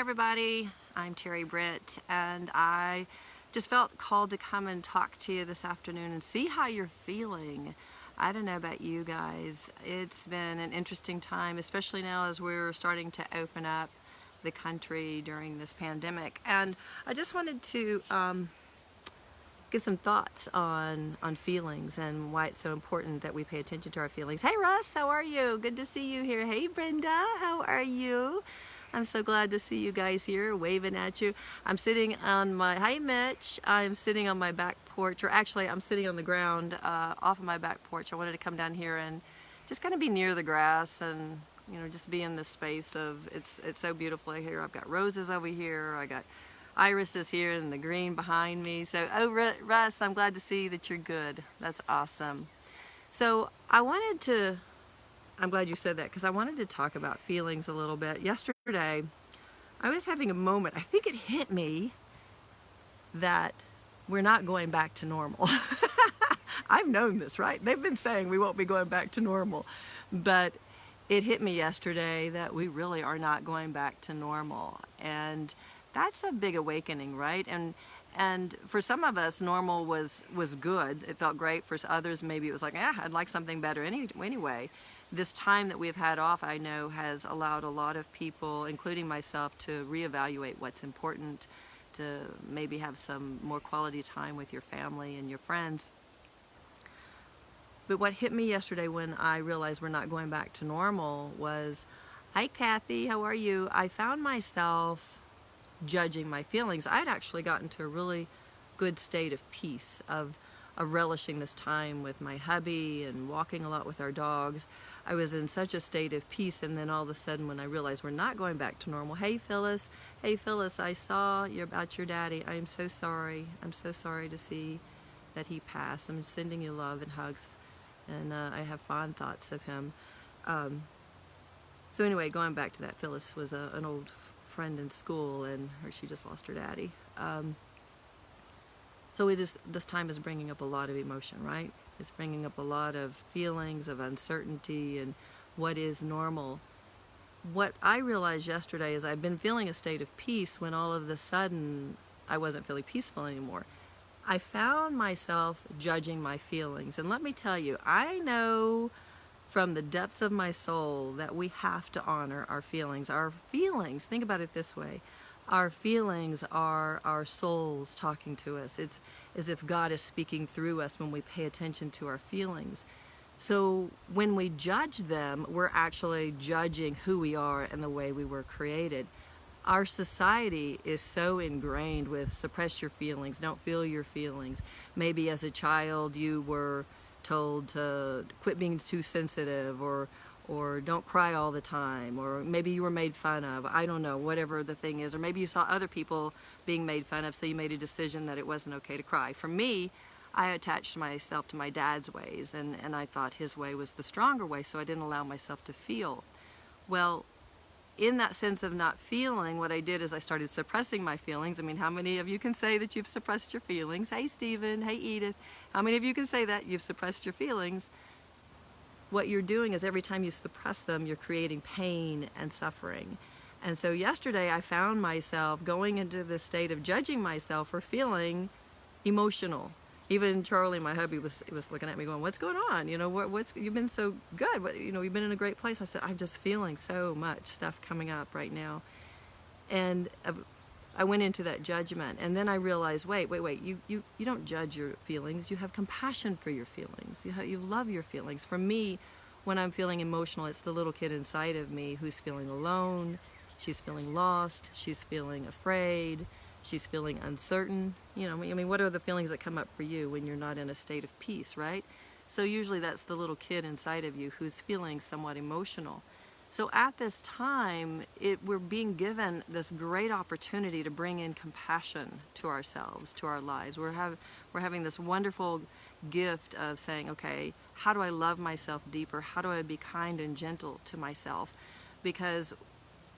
everybody, I'm Terry Britt, and I just felt called to come and talk to you this afternoon and see how you're feeling. I don't know about you guys. It's been an interesting time, especially now as we're starting to open up the country during this pandemic. And I just wanted to give some thoughts on feelings and why it's so important that we pay attention to our feelings. Hey Russ, how are you? Good to see you here. Hey Brenda, how are you? I'm so glad to see you guys here, waving at you. I'm sitting on my, hi Mitch, I'm sitting on my back porch, or actually I'm sitting on the ground off of my back porch. I wanted to come down here and just kind of be near the grass and, you know, just be in this space of, it's so beautiful here. I've got roses over here, I got irises here and the green behind me. So, Russ, I'm glad to see that you're good. That's awesome. So I'm glad you said that because I wanted to talk about feelings a little bit. Yesterday, I was having a moment. I think it hit me that we're not going back to normal. I've known this, right? They've been saying we won't be going back to normal. But it hit me yesterday that we really are not going back to normal. And that's a big awakening, right? And for some of us, normal was good. It felt great. For others, maybe it was like, I'd like something better anyway. This time that we've had off, I know, has allowed a lot of people, including myself, to reevaluate what's important, to maybe have some more quality time with your family and your friends. But what hit me yesterday when I realized we're not going back to normal was, hi Kathy, how are you? I found myself judging my feelings. I'd actually gotten to a really good state of peace, of relishing this time with my hubby and walking a lot with our dogs. I was in such a state of peace, and then all of a sudden when I realized we're not going back to normal, hey Phyllis, I saw about your daddy. I am so sorry. I'm so sorry to see that he passed. I'm sending you love and hugs, and I have fond thoughts of him. So anyway, going back to that, Phyllis was an old friend in school, and she just lost her daddy. So this time is bringing up a lot of emotion, right? It's bringing up a lot of feelings of uncertainty and what is normal. What I realized yesterday is I've been feeling a state of peace when all of a sudden I wasn't feeling peaceful anymore. I found myself judging my feelings. And let me tell you, I know from the depths of my soul that we have to honor our feelings. Our feelings, think about it this way, our feelings are our souls talking to us. It's as if God is speaking through us when we pay attention to our feelings. So when we judge them, we're actually judging who we are and the way we were created. Our society is so ingrained with suppress your feelings, don't feel your feelings. Maybe as a child you were told to quit being too sensitive, or don't cry all the time, or maybe you were made fun of, I don't know, whatever the thing is, or maybe you saw other people being made fun of, so you made a decision that it wasn't okay to cry. For me, I attached myself to my dad's ways, and I thought his way was the stronger way, so I didn't allow myself to feel. Well, in that sense of not feeling, what I did is I started suppressing my feelings. I mean, how many of you can say that you've suppressed your feelings? Hey Stephen, hey Edith, how many of you can say that you've suppressed your feelings? What you're doing is every time you suppress them, you're creating pain and suffering. And so yesterday I found myself going into this state of judging myself for feeling emotional. Even Charlie, my hubby, was looking at me going, what's going on? You know, you've been so good. You've been in a great place. I said, I'm just feeling so much stuff coming up right now. And I went into that judgment, and then I realized, wait, you don't judge your feelings. You have compassion for your feelings. You love your feelings. For me, when I'm feeling emotional, it's the little kid inside of me who's feeling alone, she's feeling lost, she's feeling afraid, she's feeling uncertain. You know, I mean, what are the feelings that come up for you when you're not in a state of peace, right? So usually that's the little kid inside of you who's feeling somewhat emotional. So at this time, we're being given this great opportunity to bring in compassion to ourselves, to our lives. We're having this wonderful gift of saying, okay, how do I love myself deeper? How do I be kind and gentle to myself? Because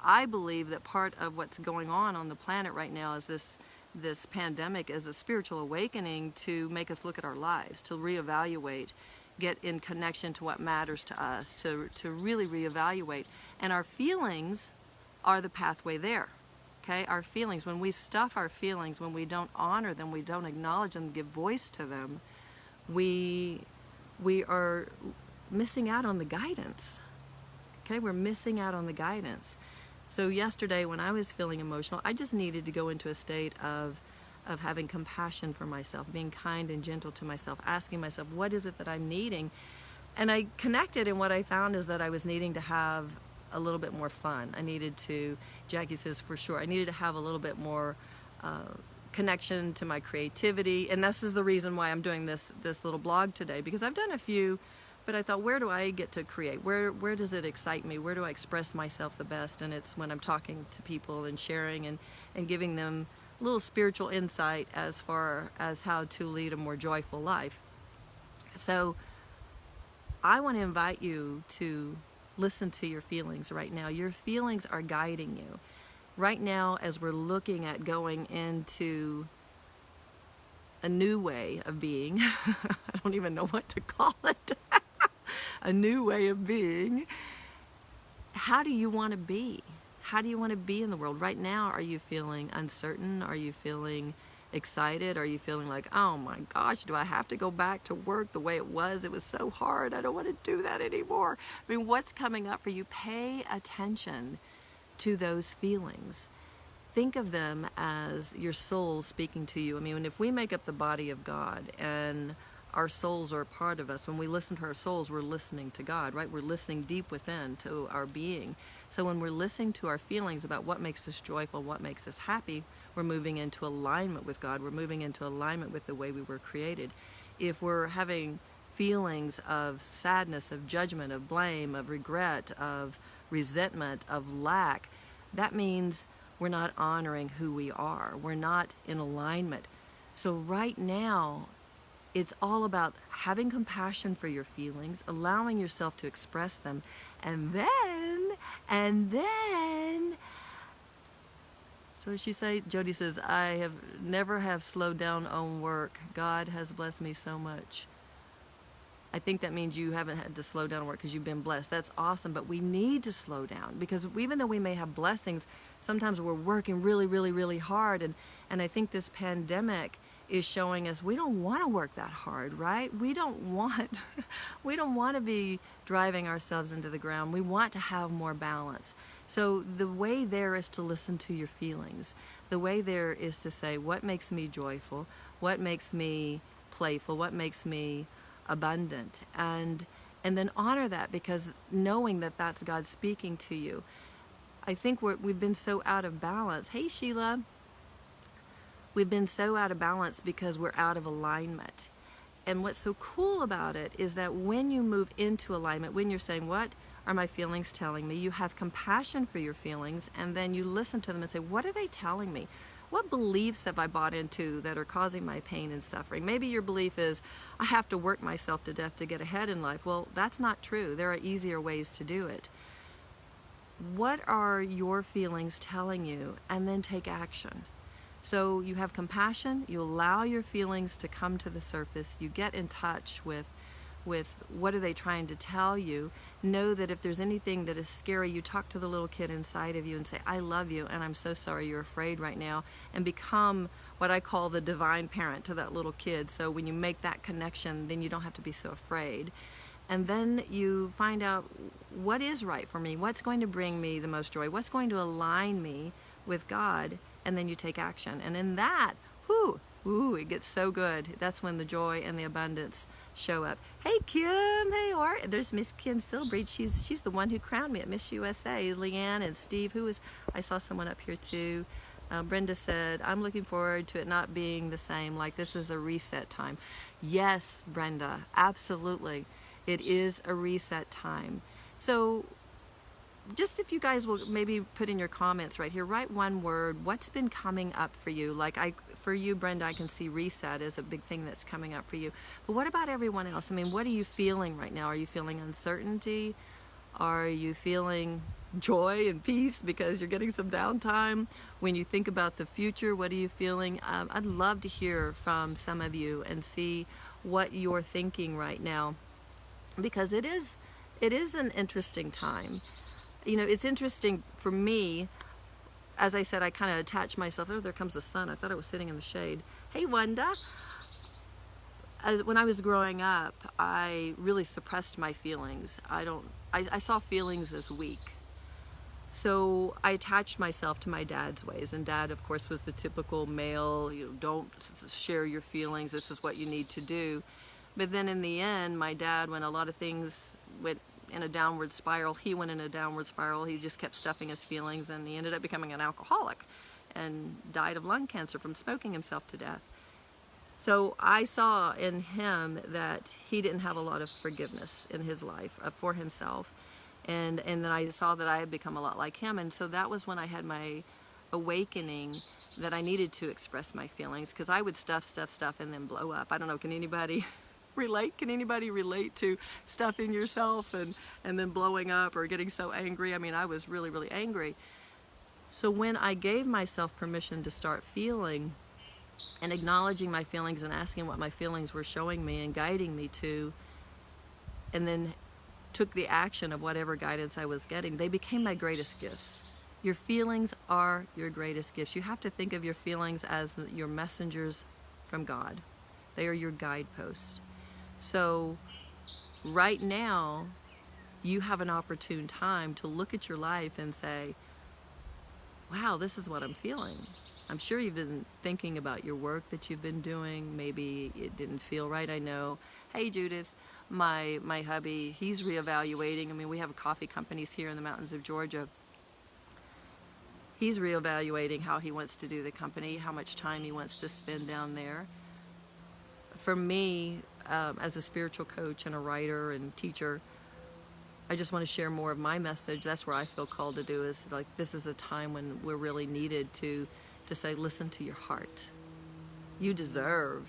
I believe that part of what's going on the planet right now is this pandemic is a spiritual awakening to make us look at our lives, to reevaluate, get in connection to what matters to us, to really reevaluate. And our feelings are the pathway there. Okay, our feelings, when we stuff our feelings, when we don't honor them, we don't acknowledge them, give voice to them, we are missing out on the guidance. Okay, we're missing out on the guidance. So yesterday when I was feeling emotional, I just needed to go into a state of having compassion for myself, being kind and gentle to myself, asking myself, what is it that I'm needing? And I connected, and what I found is that I was needing to have a little bit more fun. I needed to, Jackie says for sure, I needed to have a little bit more connection to my creativity. And this is the reason why I'm doing this little blog today, because I've done a few, but I thought, where do I get to create? Where does it excite me? Where do I express myself the best? And it's when I'm talking to people and sharing and giving them a little spiritual insight as far as how to lead a more joyful life. So I want to invite you to listen to your feelings right now. Your feelings are guiding you. Right now, as we're looking at going into a new way of being, I don't even know what to call it, a new way of being, how do you want to be? How do you want to be in the world? Right now, are you feeling uncertain? Are you feeling excited? Are you feeling like, oh my gosh, do I have to go back to work the way it was? It was so hard. I don't want to do that anymore. I mean, what's coming up for you? Pay attention to those feelings. Think of them as your soul speaking to you. I mean, if we make up the body of God and our souls are a part of us, when we listen to our souls, we're listening to God, right? We're listening deep within to our being. So when we're listening to our feelings about what makes us joyful, what makes us happy, we're moving into alignment with God. We're moving into alignment with the way we were created. If we're having feelings of sadness, of judgment, of blame, of regret, of resentment, of lack, that means we're not honoring who we are. We're not in alignment. So right now, it's all about having compassion for your feelings, allowing yourself to express them, and then, so she say, Jody says, I have never have slowed down on work. God has blessed me so much. I think that means you haven't had to slow down on work because you've been blessed. That's awesome, but we need to slow down, because even though we may have blessings, sometimes we're working really, really, really hard, and I think this pandemic is showing us we don't want to work that hard, right? We don't want to be driving ourselves into the ground. We want to have more balance. So the way there is to listen to your feelings. The way there is to say, what makes me joyful? What makes me playful? What makes me abundant? And then honor that, because knowing that that's God speaking to you. I think we've been so out of balance. Hey, Sheila. We've been so out of balance because we're out of alignment. And what's so cool about it is that when you move into alignment, when you're saying, what are my feelings telling me? You have compassion for your feelings, and then you listen to them and say, what are they telling me? What beliefs have I bought into that are causing my pain and suffering? Maybe your belief is, I have to work myself to death to get ahead in life. Well, that's not true. There are easier ways to do it. What are your feelings telling you? And then take action. So you have compassion, you allow your feelings to come to the surface, you get in touch with what are they trying to tell you. Know that if there's anything that is scary, you talk to the little kid inside of you and say, I love you, and I'm so sorry you're afraid right now, and become what I call the divine parent to that little kid. So when you make that connection, then you don't have to be so afraid. And then you find out what is right for me, what's going to bring me the most joy, what's going to align me with God, and then you take action. And in that, it gets so good. That's when the joy and the abundance show up. Hey, Kim. Hey, Art. There's Miss Kim Stillbreed. She's the one who crowned me at Miss USA. Leanne and Steve, I saw someone up here too. Brenda said, I'm looking forward to it not being the same, like this is a reset time. Yes, Brenda, absolutely. It is a reset time. So just if you guys will maybe put in your comments right here, write one word, what's been coming up for you? For you, Brenda, I can see reset is a big thing that's coming up for you. But what about everyone else? I mean, what are you feeling right now? Are you feeling uncertainty? Are you feeling joy and peace because you're getting some downtime? When you think about the future, what are you feeling? I'd love to hear from some of you and see what you're thinking right now, because it is an interesting time. You know, it's interesting for me. as I said, I kind of attached myself. Oh, there comes the sun. I thought I was sitting in the shade. Hey, Wanda. When I was growing up, I really suppressed my feelings. I saw feelings as weak. So I attached myself to my dad's ways. And Dad, of course, was the typical male, don't share your feelings. This is what you need to do. But then in the end, my dad, when a lot of things went in a downward spiral, he went in a downward spiral. He just kept stuffing his feelings, and he ended up becoming an alcoholic and died of lung cancer from smoking himself to death. So I saw in him that he didn't have a lot of forgiveness in his life for himself. And then I saw that I had become a lot like him. And so that was when I had my awakening that I needed to express my feelings, because I would stuff, and then blow up. I don't know, can anybody relate? Can anybody relate to stuffing yourself and then blowing up or getting so angry? I mean, I was really, really angry. So when I gave myself permission to start feeling and acknowledging my feelings and asking what my feelings were showing me and guiding me to, and then took the action of whatever guidance I was getting, they became my greatest gifts. Your feelings are your greatest gifts. You have to think of your feelings as your messengers from God. They are your guideposts. So right now, you have an opportune time to look at your life and say, wow, this is what I'm feeling. I'm sure you've been thinking about your work that you've been doing. Maybe it didn't feel right. I know. Hey, Judith, my hubby, he's reevaluating. I mean, we have coffee companies here in the mountains of Georgia. He's reevaluating how he wants to do the company, how much time he wants to spend down there. For me, as a spiritual coach and a writer and teacher, I just want to share more of my message. That's where I feel called to do, is like, this is a time when we're really needed to say, listen to your heart. You deserve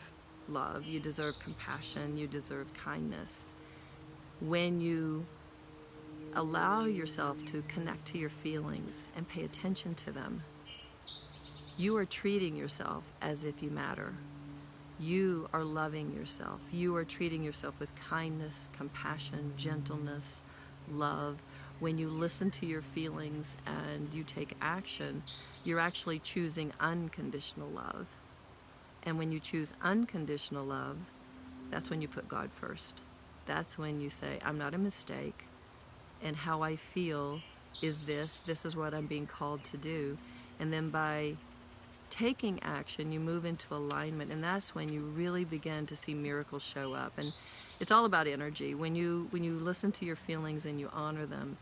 love. You deserve compassion. You deserve kindness. When you allow yourself to connect to your feelings and pay attention to them, you are treating yourself as if you matter. You are loving yourself. You are treating yourself with kindness, compassion, gentleness, love. When you listen to your feelings and you take action, you're actually choosing unconditional love. And when you choose unconditional love, that's when you put God first. That's when you say, I'm not a mistake, and how I feel is this. This is what I'm being called to do. And then by taking action, you move into alignment, and that's when you really begin to see miracles show up. And it's all about energy. When you listen to your feelings and you honor them,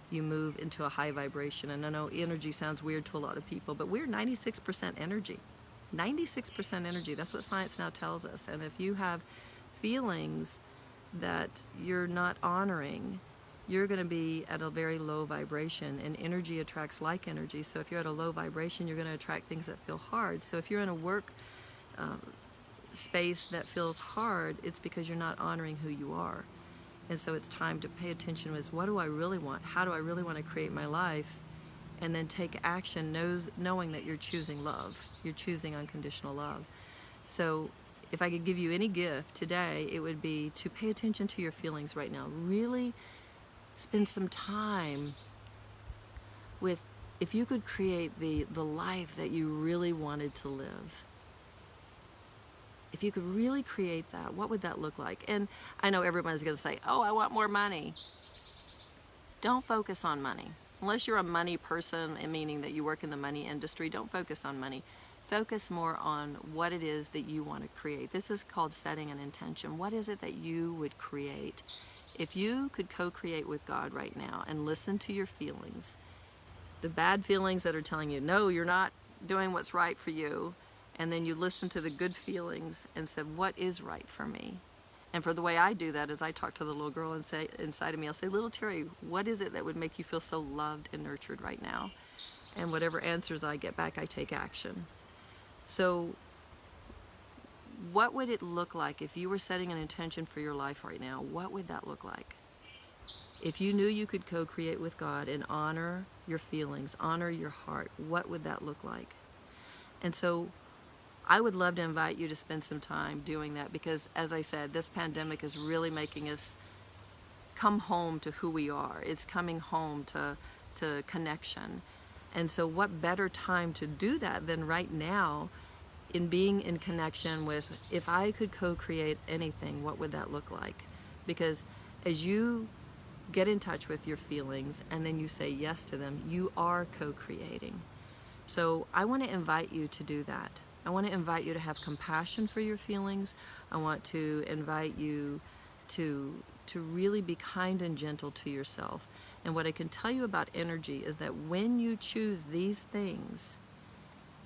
you move into a high vibration. And I know energy sounds weird to a lot of people, but we're 96% energy. 96% energy. That's what science now tells us. And if you have feelings that you're not honoring, you're going to be at a very low vibration, and energy attracts like energy. So if you're at a low vibration, you're going to attract things that feel hard. So if you're in a work space that feels hard, it's because you're not honoring who you are. And so it's time to pay attention with, what do I really want? How do I really want to create my life? And then take action, knowing that you're choosing love. You're choosing unconditional love. So if I could give you any gift today, it would be to pay attention to your feelings right now. Really spend some time with, if you could create the life that you really wanted to live. If you could really create that, what would that look like? And I know everybody's going to say, oh, I want more money. Don't focus on money. Unless you're a money person, meaning that you work in the money industry, don't focus on money. Focus more on what it is that you want to create. This is called setting an intention. What is it that you would create? If you could co-create with God right now and listen to your feelings, the bad feelings that are telling you, no, you're not doing what's right for you, and then you listen to the good feelings and said, what is right for me? And for the way I do that is I talk to the little girl and say, inside of me, I'll say, little Terry, what is it that would make you feel so loved and nurtured right now? And whatever answers I get back, I take action. So what would it look like if you were setting an intention for your life right now? What would that look like? If you knew you could co-create with God and honor your feelings, honor your heart, what would that look like? And so I would love to invite you to spend some time doing that, because as I said, this pandemic is really making us come home to who we are. It's coming home to connection. And so what better time to do that than right now, in being in connection with, if I could co-create anything, what would that look like? Because as you get in touch with your feelings and then you say yes to them, you are co-creating. So I want to invite you to do that. I want to invite you to have compassion for your feelings. I want to invite you to really be kind and gentle to yourself. And what I can tell you about energy is that when you choose these things,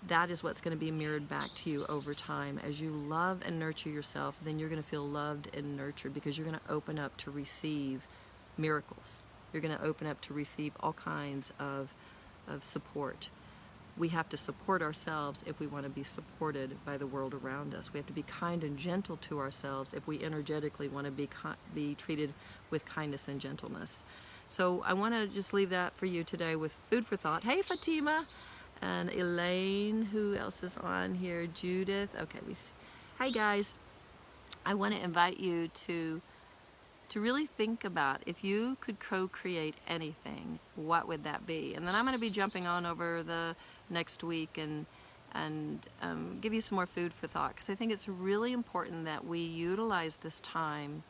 that is what's going to be mirrored back to you over time. As you love and nurture yourself, then you're going to feel loved and nurtured, because you're going to open up to receive miracles. You're going to open up to receive all kinds of support. We have to support ourselves if we want to be supported by the world around us. We have to be kind and gentle to ourselves if we energetically want to be treated with kindness and gentleness. So I want to just leave that for you today with food for thought. Hey, Fatima and Elaine. Who else is on here? Judith. Okay. Hi, guys. I want to invite you to really think about, if you could co-create anything, what would that be? And then I'm going to be jumping on over the next week and give you some more food for thought, because I think it's really important that we utilize this time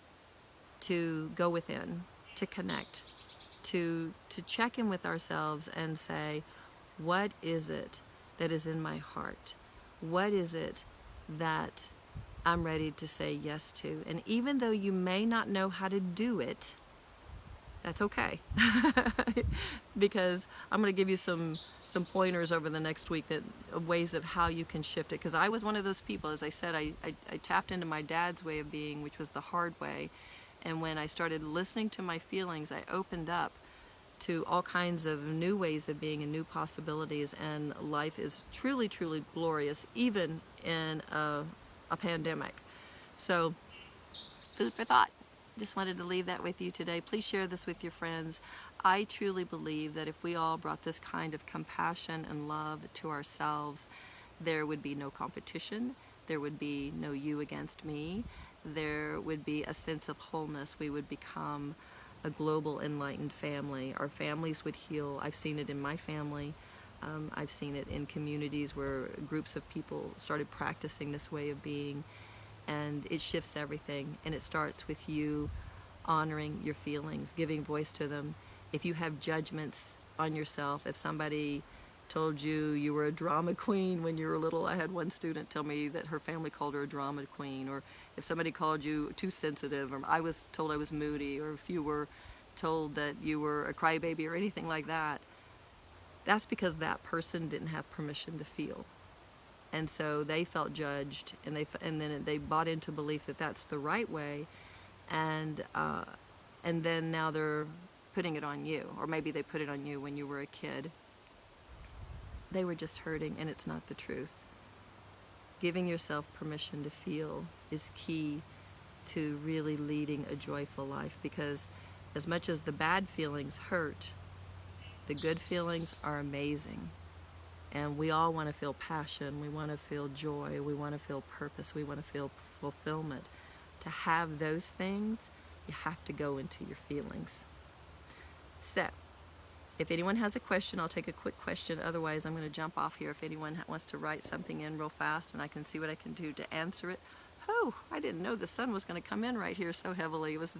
to go within, to connect, to check in with ourselves and say, what is it that is in my heart? What is it that I'm ready to say yes to? And even though you may not know how to do it, that's okay. Because I'm going to give you some pointers over the next week, of ways of how you can shift it. Because I was one of those people, as I said, I tapped into my dad's way of being, which was the hard way. And when I started listening to my feelings, I opened up to all kinds of new ways of being and new possibilities. And life is truly, truly glorious, even in a pandemic. So, food for thought. Just wanted to leave that with you today. Please share this with your friends. I truly believe that if we all brought this kind of compassion and love to ourselves, there would be no competition. There would be no you against me. There would be a sense of wholeness. We would become a global enlightened family. Our families would heal. I've seen it in my family. I've seen it in communities where groups of people started practicing this way of being, and it shifts everything. And it starts with you honoring your feelings, giving voice to them. If you have judgments on yourself, if somebody told you were a drama queen when you were little, I had one student tell me that her family called her a drama queen. Or if somebody called you too sensitive, or I was told I was moody, or if you were told that you were a crybaby or anything like that, that's because that person didn't have permission to feel. And so they felt judged, and then they bought into belief that that's the right way, and then now they're putting it on you, or maybe they put it on you when you were a kid. They were just hurting, and it's not the truth. Giving yourself permission to feel is key to really leading a joyful life, because as much as the bad feelings hurt, the good feelings are amazing. And we all want to feel passion, we want to feel joy, we want to feel purpose, we want to feel fulfillment. To have those things, you have to go into your feelings. So, if anyone has a question, I'll take a quick question. Otherwise, I'm going to jump off here. If anyone wants to write something in real fast and I can see what I can do to answer it. Oh, I didn't know the sun was going to come in right here so heavily. It was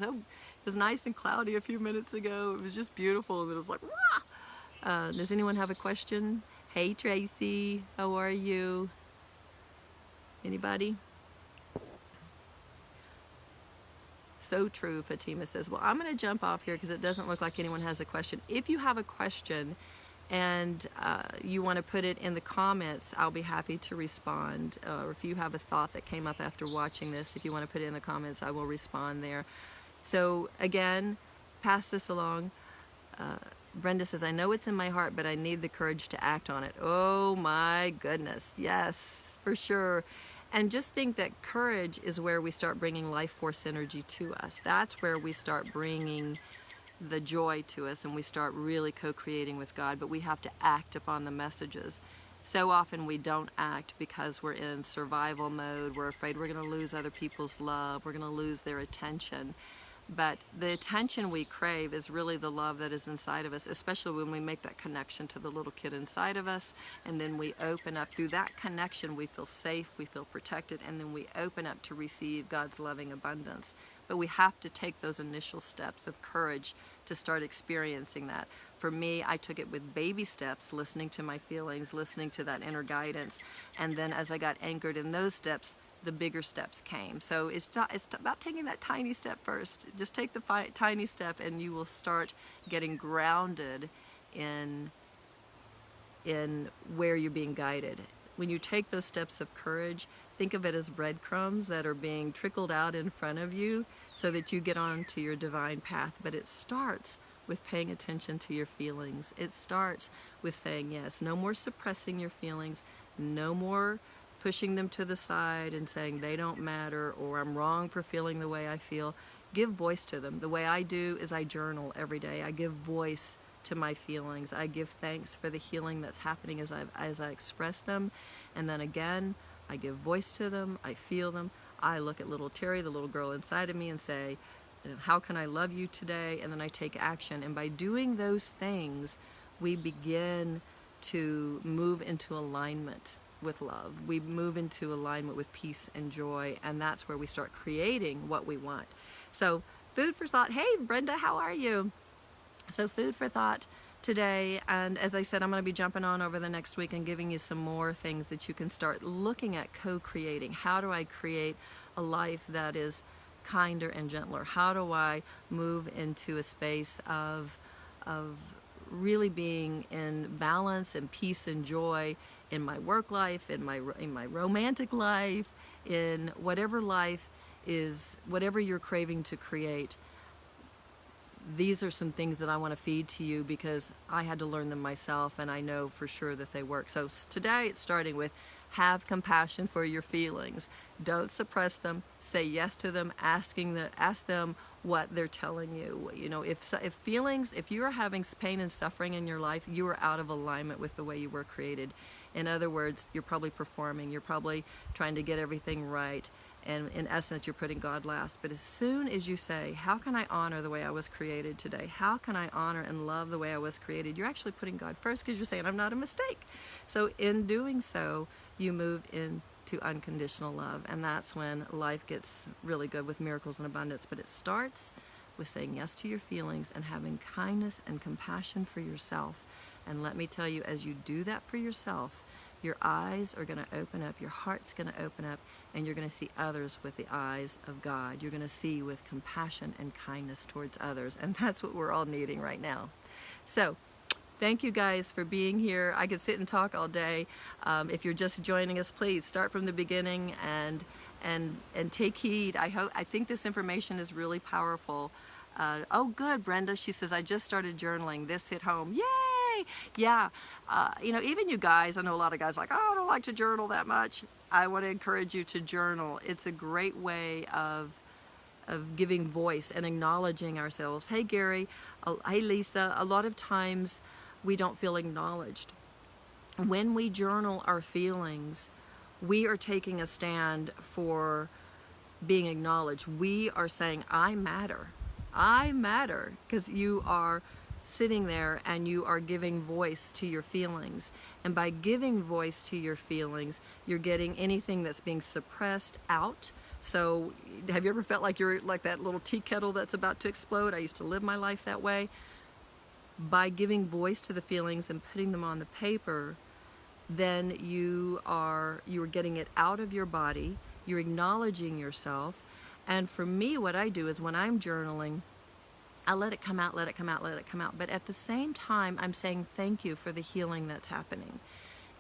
nice and cloudy a few minutes ago. It was just beautiful, and it was like, wah! Does anyone have a question? Hey, Tracy, how are you? Anybody? So true, Fatima says. Well, I'm going to jump off here because it doesn't look like anyone has a question. If you have a question and you want to put it in the comments, I'll be happy to respond. Or if you have a thought that came up after watching this, if you want to put it in the comments, I will respond there. So again, pass this along. Brenda says, I know it's in my heart, but I need the courage to act on it. Oh my goodness. Yes, for sure. And just think that courage is where we start bringing life force energy to us. That's where we start bringing the joy to us, and we start really co-creating with God. But we have to act upon the messages. So often we don't act because we're in survival mode. We're afraid we're going to lose other people's love. We're going to lose their attention. But the attention we crave is really the love that is inside of us, especially when we make that connection to the little kid inside of us, and then we open up. Through that connection, we feel safe, we feel protected, and then we open up to receive God's loving abundance. But we have to take those initial steps of courage to start experiencing that. For me, I took it with baby steps, listening to my feelings, listening to that inner guidance, and then as I got anchored in those steps, the bigger steps came. So it's about taking that tiny step first. Just take the tiny step and you will start getting grounded in where you're being guided. When you take those steps of courage, think of it as breadcrumbs that are being trickled out in front of you so that you get onto your divine path. But it starts with paying attention to your feelings. It starts with saying yes. No more suppressing your feelings. No more pushing them to the side and saying they don't matter, or I'm wrong for feeling the way I feel. Give voice to them. The way I do is I journal every day. I give voice to my feelings. I give thanks for the healing that's happening as I express them. And then again, I give voice to them. I feel them. I look at little Terry, the little girl inside of me, and say, how can I love you today? And then I take action. And by doing those things, we begin to move into alignment with love. We move into alignment with peace and joy, and that's where we start creating what we want. So food for thought. Hey Brenda, how are you? So food for thought today, and as I said, I'm going to be jumping on over the next week and giving you some more things that you can start looking at co-creating. How do I create a life that is kinder and gentler? How do I move into a space of really being in balance and peace and joy in my work life, in my romantic life, in whatever life is, whatever you're craving to create? These are some things that I want to feed to you because I had to learn them myself, and I know for sure that they work. So today it's starting with have compassion for your feelings. Don't suppress them. Say yes to them. Ask them what they're telling you. You know, if you are having pain and suffering in your life, you are out of alignment with the way you were created. In other words, you're probably performing. You're probably trying to get everything right. And in essence, you're putting God last. But as soon as you say, how can I honor the way I was created today? How can I honor and love the way I was created? You're actually putting God first because you're saying, I'm not a mistake. So in doing so, you move into unconditional love. And that's when life gets really good with miracles and abundance. But it starts with saying yes to your feelings and having kindness and compassion for yourself. And let me tell you, as you do that for yourself, your eyes are going to open up, your heart's going to open up, and you're going to see others with the eyes of God. You're going to see with compassion and kindness towards others, and that's what we're all needing right now. So, thank you guys for being here. I could sit and talk all day. If you're just joining us, please start from the beginning and take heed. I think this information is really powerful. Oh, good, Brenda. She says, I just started journaling. This hit home. Yay! Yeah, even you guys, I know a lot of guys like, oh, I don't like to journal that much. I want to encourage you to journal. It's a great way of giving voice and acknowledging ourselves. Hey, Gary. Hey, Lisa. A lot of times we don't feel acknowledged. When we journal our feelings, we are taking a stand for being acknowledged. We are saying, I matter. I matter, because you are sitting there and you are giving voice to your feelings. And by giving voice to your feelings, you're getting anything that's being suppressed out. So have you ever felt like you're like that little tea kettle that's about to explode? I used to live my life that way. By giving voice to the feelings and putting them on the paper, then you are getting it out of your body. You're acknowledging yourself. And for me, what I do is when I'm journaling, I let it come out, let it come out, let it come out. But at the same time, I'm saying thank you for the healing that's happening.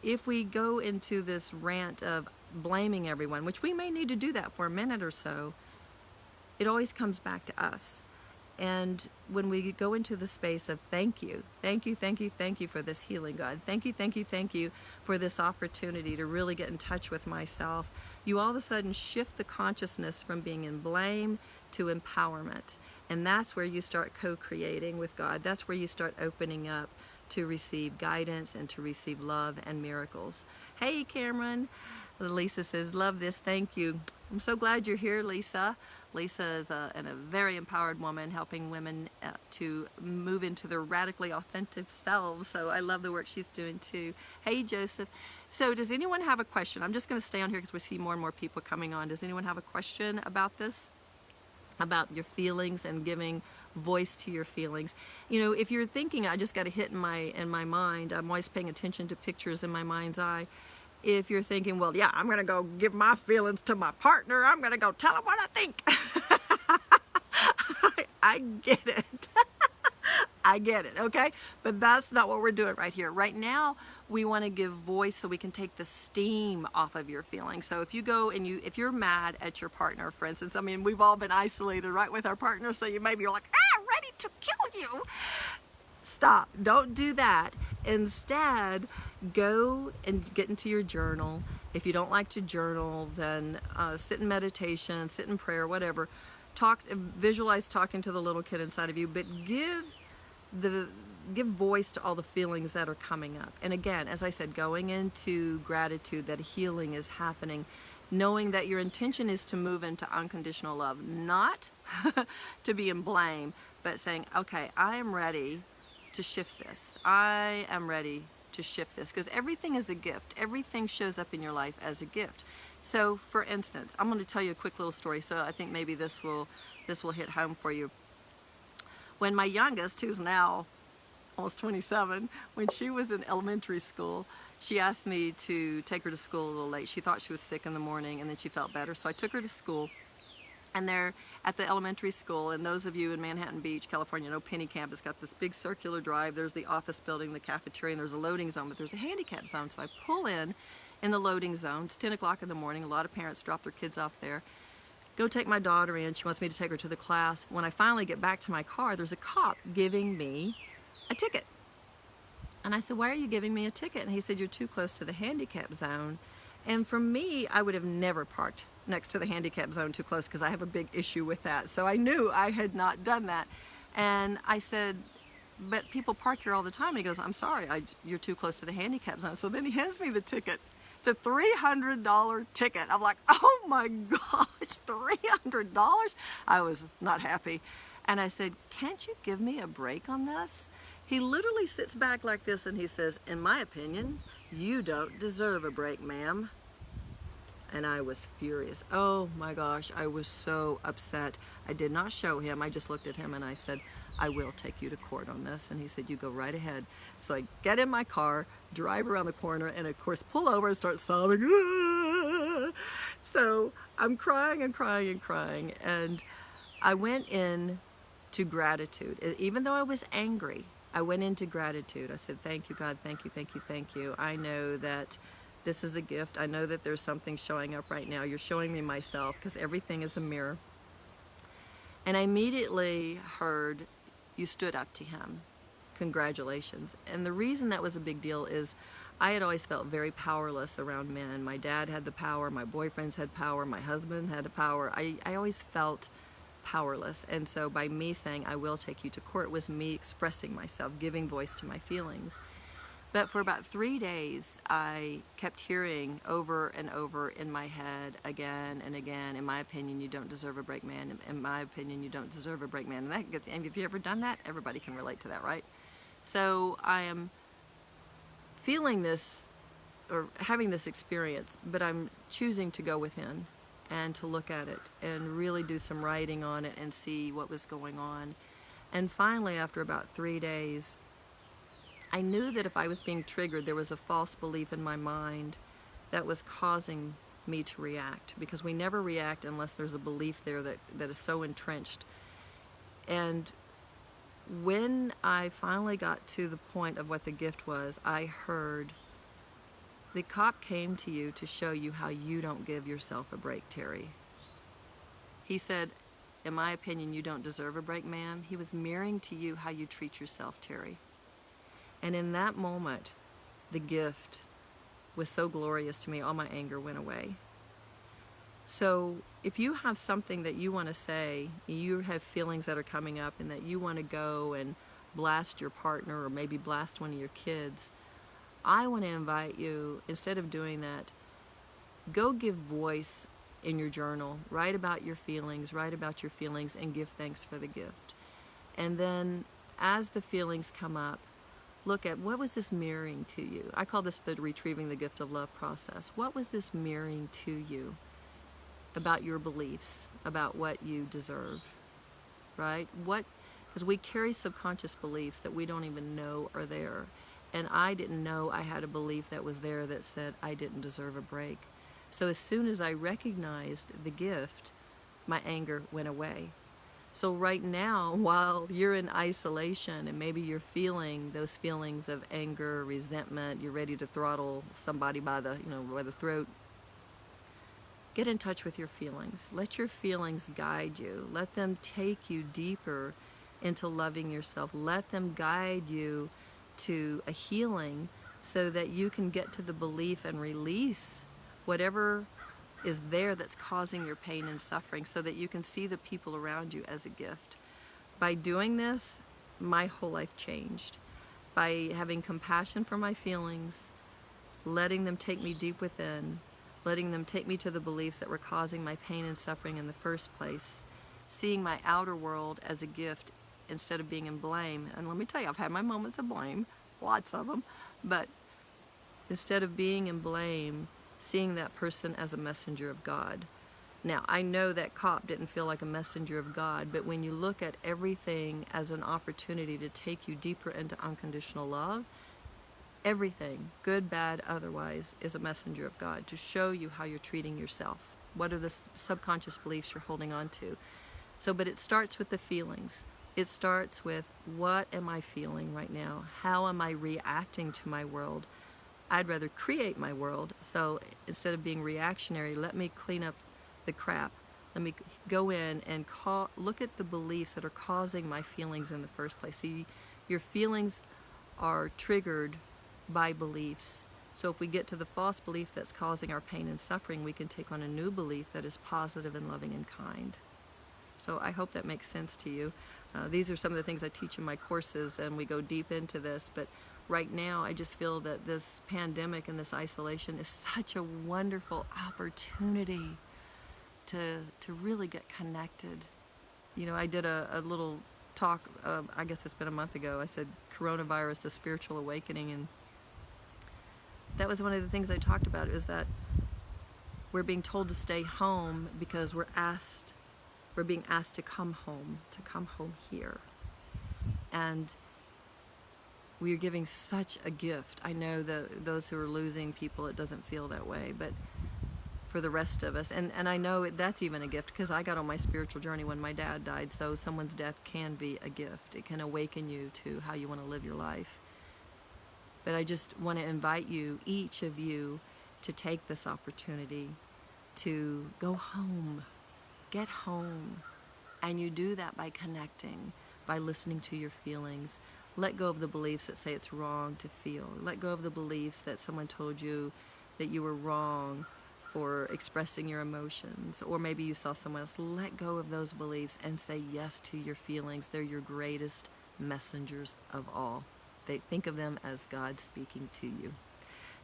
If we go into this rant of blaming everyone, which we may need to do that for a minute or so, it always comes back to us. And when we go into the space of thank you, thank you, thank you, thank you for this healing, God. Thank you, thank you, thank you for this opportunity to really get in touch with myself. You all of a sudden shift the consciousness from being in blame to empowerment. And that's where you start co-creating with God. That's where you start opening up to receive guidance and to receive love and miracles. Hey, Cameron. Lisa says, love this, thank you. I'm so glad you're here, Lisa. Lisa is a very empowered woman helping women to move into their radically authentic selves. So I love the work she's doing too. Hey, Joseph. So does anyone have a question? I'm just going to stay on here because we see more and more people coming on. Does anyone have a question about this? About your feelings and giving voice to your feelings? You know, if you're thinking, I just got a hit in my mind, I'm always paying attention to pictures in my mind's eye. If you're thinking, well, yeah, I'm going to go give my feelings to my partner, I'm going to go tell him what I think. I get it. I get it, okay? But that's not what we're doing right here. Right now, we want to give voice so we can take the steam off of your feelings. So if you go and if you're mad at your partner, for instance, I mean, we've all been isolated, right, with our partner, so you maybe you're like, ready to kill you. Stop. Don't do that. Instead, go and get into your journal. If you don't like to journal, then sit in meditation, sit in prayer, whatever. Visualize talking to the little kid inside of you, but give voice to all the feelings that are coming up. And again, as I said, going into gratitude that healing is happening, knowing that your intention is to move into unconditional love, not to be in blame, but saying, okay, I am ready to shift this. I am ready to shift this, because everything is a gift. Everything shows up in your life as a gift. So for instance, I'm going to tell you a quick little story, so I think maybe this will hit home for you. When my youngest, who's now almost 27, when she was in elementary school, she asked me to take her to school a little late. She thought she was sick in the morning, and then she felt better, so I took her to school. And there at the elementary school, and those of you in Manhattan Beach, California, know Penny Campus got this big circular drive. There's the office building, the cafeteria, and there's a loading zone, but there's a handicap zone. So I pull in the loading zone. It's 10 o'clock in the morning. A lot of parents drop their kids off there. Go take my daughter in. She wants me to take her to the class. When I finally get back to my car, there's a cop giving me a ticket. And I said, why are you giving me a ticket? And he said, you're too close to the handicap zone. And for me, I would have never parked next to the handicap zone too close, because I have a big issue with that. So I knew I had not done that. And I said, but people park here all the time. And he goes, I'm sorry, you're too close to the handicap zone. So then he hands me the ticket. It's a $300 ticket. I'm like, oh my gosh, $300? I was not happy. And I said, can't you give me a break on this? He literally sits back like this and he says, in my opinion, you don't deserve a break, ma'am. And I was furious. Oh my gosh, I was so upset. I did not show him. I just looked at him and I said, I will take you to court on this. And he said, you go right ahead. So I get in my car, drive around the corner, and of course pull over and start sobbing. Ah! So I'm crying and crying and crying. And I went in to gratitude. Even though I was angry, I went into gratitude. I said, thank you, God, thank you, thank you, thank you. I know that this is a gift. I know that there's something showing up right now. You're showing me myself, because everything is a mirror. And I immediately heard, you stood up to him. Congratulations. And the reason that was a big deal is I had always felt very powerless around men. My dad had the power, my boyfriends had power, my husband had the power. I always felt powerless. And so by me saying, I will take you to court, was me expressing myself, giving voice to my feelings. But for about 3 days, I kept hearing over and over in my head again and again, in my opinion, you don't deserve a break, man. In my opinion, you don't deserve a break, man. And that gets, and if you've ever done that, everybody can relate to that, right? So I am feeling this, or having this experience, but I'm choosing to go within and to look at it and really do some writing on it and see what was going on. And finally, after about 3 days, I knew that if I was being triggered, there was a false belief in my mind that was causing me to react, because we never react unless there's a belief there that is so entrenched. And when I finally got to the point of what the gift was, I heard, the cop came to you to show you how you don't give yourself a break, Terry. He said, in my opinion, you don't deserve a break, ma'am. He was mirroring to you how you treat yourself, Terry. And in that moment, the gift was so glorious to me, all my anger went away. So if you have something that you want to say, you have feelings that are coming up and that you want to go and blast your partner or maybe blast one of your kids, I want to invite you, instead of doing that, go give voice in your journal. Write about your feelings, and give thanks for the gift. And then as the feelings come up, look at what was this mirroring to you. I call this the retrieving the gift of love process. What was this mirroring to you about your beliefs, about what you deserve, right? Because we carry subconscious beliefs that we don't even know are there. And I didn't know I had a belief that was there that said I didn't deserve a break. So as soon as I recognized the gift, my anger went away. So right now, while you're in isolation and maybe you're feeling those feelings of anger, resentment, you're ready to throttle somebody by the throat, get in touch with your feelings. Let your feelings guide you. Let them take you deeper into loving yourself. Let them guide you to a healing so that you can get to the belief and release whatever is there that's causing your pain and suffering, so that you can see the people around you as a gift. By doing this, my whole life changed. By having compassion for my feelings, letting them take me deep within, letting them take me to the beliefs that were causing my pain and suffering in the first place, seeing my outer world as a gift instead of being in blame. And let me tell you, I've had my moments of blame, lots of them, but instead of being in blame, seeing that person as a messenger of God. Now, I know that cop didn't feel like a messenger of God, but when you look at everything as an opportunity to take you deeper into unconditional love, everything, good, bad, otherwise, is a messenger of God to show you how you're treating yourself. What are the subconscious beliefs you're holding on to? But it starts with the feelings. It starts with, what am I feeling right now? How am I reacting to my world? I'd rather create my world. So instead of being reactionary, let me clean up the crap. Let me go in and look at the beliefs that are causing my feelings in the first place. See, your feelings are triggered by beliefs. So if we get to the false belief that's causing our pain and suffering, we can take on a new belief that is positive and loving and kind. So I hope that makes sense to you. These are some of the things I teach in my courses, and we go deep into this. But right now, I just feel that this pandemic and this isolation is such a wonderful opportunity to really get connected. I did a little talk, I guess it's been a month ago. I said, coronavirus, the spiritual awakening. And that was one of the things I talked about, is that we're being told to stay home because we're being asked to come home here. And we are giving such a gift. I know that those who are losing people, it doesn't feel that way, but for the rest of us, and I know that's even a gift, because I got on my spiritual journey when my dad died, so someone's death can be a gift. It can awaken you to how you want to live your life. But I just want to invite you, each of you, to take this opportunity to go home, get home, and you do that by connecting, by listening to your feelings. Let go of the beliefs that say it's wrong to feel. Let go of the beliefs that someone told you that you were wrong for expressing your emotions, or maybe you saw someone else. Let go of those beliefs and say yes to your feelings. They're your greatest messengers of all. Think of them as God speaking to you.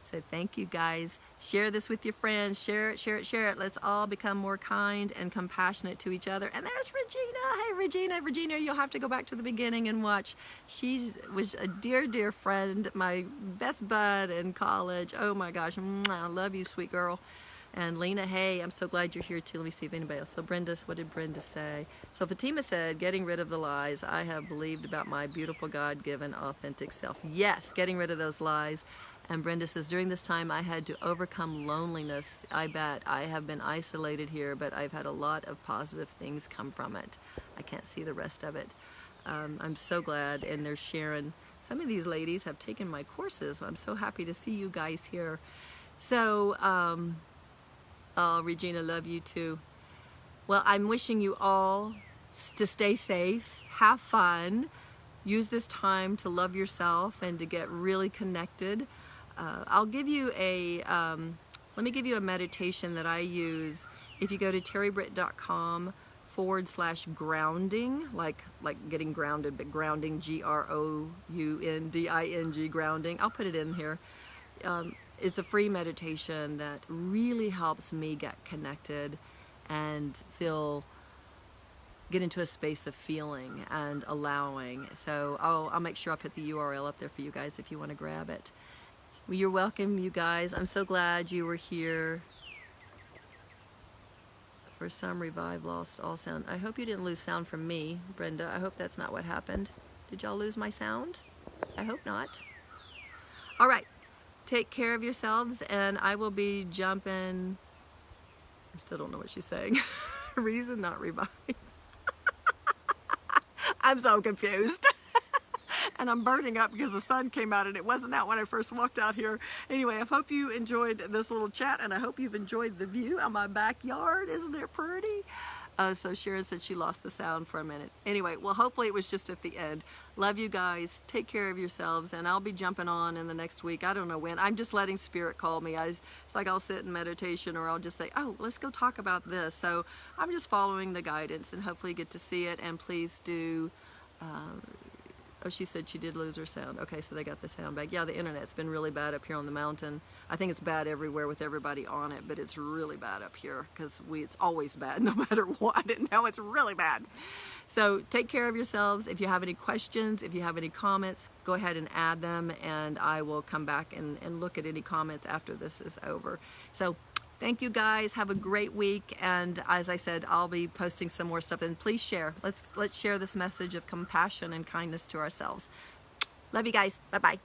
So thank you, guys. Share this with your friends. Share it. Let's all become more kind and compassionate to each other. And there's Regina. Hey, Regina, you'll have to go back to the beginning and watch. She was a dear friend, my best bud in college. Oh my gosh, I love you, sweet girl. And Lena, hey, I'm so glad you're here too. Let me see if anybody else. So Brenda, what did Brenda say? So Fatima said, getting rid of the lies I have believed about my beautiful, God-given, authentic self. Yes, getting rid of those lies. And Brenda says, during this time I had to overcome loneliness. I bet I have been isolated here, but I've had a lot of positive things come from it. I can't see the rest of it. I'm so glad, and they're sharing. Some of these ladies have taken my courses. I'm so happy to see you guys here. So, oh, Regina, love you too. Well, I'm wishing you all to stay safe, have fun, use this time to love yourself and to get really connected. I'll give you let me give you a meditation that I use. If you go to terrybritt.com/grounding, like getting grounded, but grounding, GROUNDING, grounding. I'll put it in here. it's a free meditation that really helps me get connected and get into a space of feeling and allowing. So I'll make sure I put the URL up there for you guys if you want to grab it. Well, you're welcome, you guys. I'm so glad you were here. For some, revive lost all sound. I hope you didn't lose sound from me, Brenda. I hope that's not what happened. Did y'all lose my sound? I hope not. All right. Take care of yourselves, and I will be jumping. I still don't know what she's saying. Reason, not revive. I'm so confused. And I'm burning up because the sun came out and it wasn't out when I first walked out here. Anyway, I hope you enjoyed this little chat, and I hope you've enjoyed the view of my backyard. Isn't it pretty? So Sharon said she lost the sound for a minute. Anyway, well, hopefully it was just at the end. Love you guys. Take care of yourselves, and I'll be jumping on in the next week. I don't know when. I'm just letting Spirit call me. It's like I'll sit in meditation, or I'll just say, oh, let's go talk about this. So I'm just following the guidance, and hopefully get to see it. And please do... Oh, she said she did lose her sound. Okay, so they got the sound back. Yeah, the internet's been really bad up here on the mountain. I think it's bad everywhere with everybody on it, but it's really bad up here because it's always bad no matter what, and now it's really bad. So take care of yourselves. If you have any questions, if you have any comments, go ahead and add them, and I will come back and look at any comments after this is over. So thank you guys. Have a great week. And as I said, I'll be posting some more stuff. And please share. Let's share this message of compassion and kindness to ourselves. Love you guys. Bye-bye.